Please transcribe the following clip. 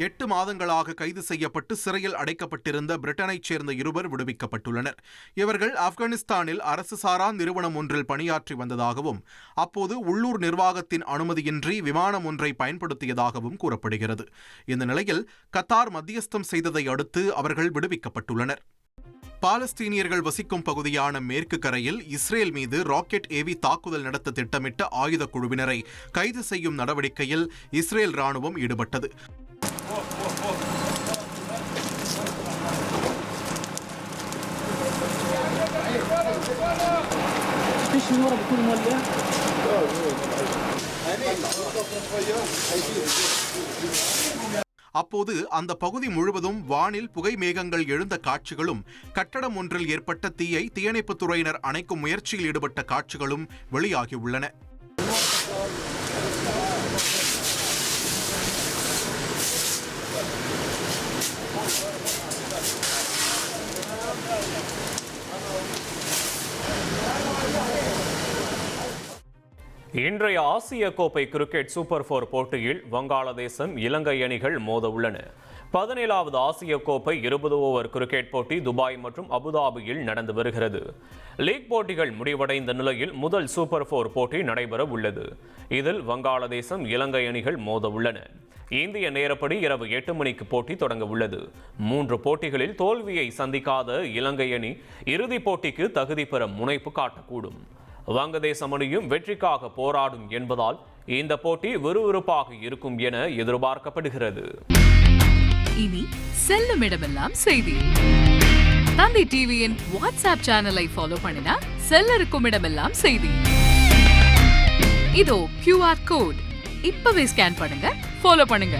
8 மாதங்களாக கைது செய்யப்பட்டு சிறையில் அடைக்கப்பட்டிருந்த பிரிட்டனைச் சேர்ந்த 2 விடுவிக்கப்பட்டுள்ளனர். இவர்கள் ஆப்கானிஸ்தானில் அரசு சாரா நிறுவனம் ஒன்றில் பணியாற்றி வந்ததாகவும் அப்போது உள்ளூர் நிர்வாகத்தின் அனுமதியின்றி விமானம் ஒன்றை பயன்படுத்தியதாகவும் கூறப்படுகிறது. இந்த நிலையில் கத்தார் மத்தியஸ்தம் செய்ததை அடுத்து அவர்கள் விடுவிக்கப்பட்டுள்ளனர். பாலஸ்தீனியர்கள் வசிக்கும் பகுதியான மேற்கு கரையில் இஸ்ரேல் மீது ராக்கெட் ஏவி தாக்குதல் நடத்த திட்டமிட்ட ஆயுத குழுவினரை கைது செய்யும் நடவடிக்கையில் இஸ்ரேல் ராணுவம் ஈடுபட்டது. அப்போது அந்த பகுதி முழுவதும் வானில் புகை மேகங்கள் எழுந்த காட்சிகளும் கட்டடம் ஒன்றில் ஏற்பட்ட தீயை தீயணைப்புத் துறையினர் அணைக்கும் முயற்சியில் ஈடுபட்ட காட்சிகளும் வெளியாகியுள்ளன. இன்றைய ஆசிய கோப்பை கிரிக்கெட் சூப்பர் 4 போட்டியில் வங்காளதேசம் இலங்கை அணிகள் மோத உள்ளன. 17வது ஆசிய கோப்பை 20 ஓவர் கிரிக்கெட் போட்டி துபாய் மற்றும் அபுதாபியில் நடந்து வருகிறது. லீக் போட்டிகள் முடிவடைந்த நிலையில் முதல் சூப்பர் 4 போட்டி நடைபெற உள்ளது. இதில் வங்காளதேசம் இலங்கை அணிகள் மோத உள்ளன. இந்திய நேரப்படி இரவு 8 மணிக்கு போட்டி தொடங்க உள்ளது. 3 போட்டிகளில் தோல்வியை சந்திக்காத இலங்கை அணி இறுதிப் போட்டிக்கு தகுதி பெற முனைப்பு காட்டக்கூடும். வங்கதேசம் அணியும் வெற்றிக்காக போராடும் என்பதால் இந்த போட்டி விறுவிறுப்பாக இருக்கும் என எதிர்பார்க்கப்படுகிறது. இனி செல்லும் இடமெல்லாம் செய்தி. தந்தி டிவியின் வாட்ஸ்அப் சேனலை ஃபாலோ பண்ணினா செல்ல இருக்கும் இடமெல்லாம் செய்தி. இதோ QR கோட் இப்பவே ஸ்கேன் பண்ணுங்க, ஃபாலோ பண்ணுங்க.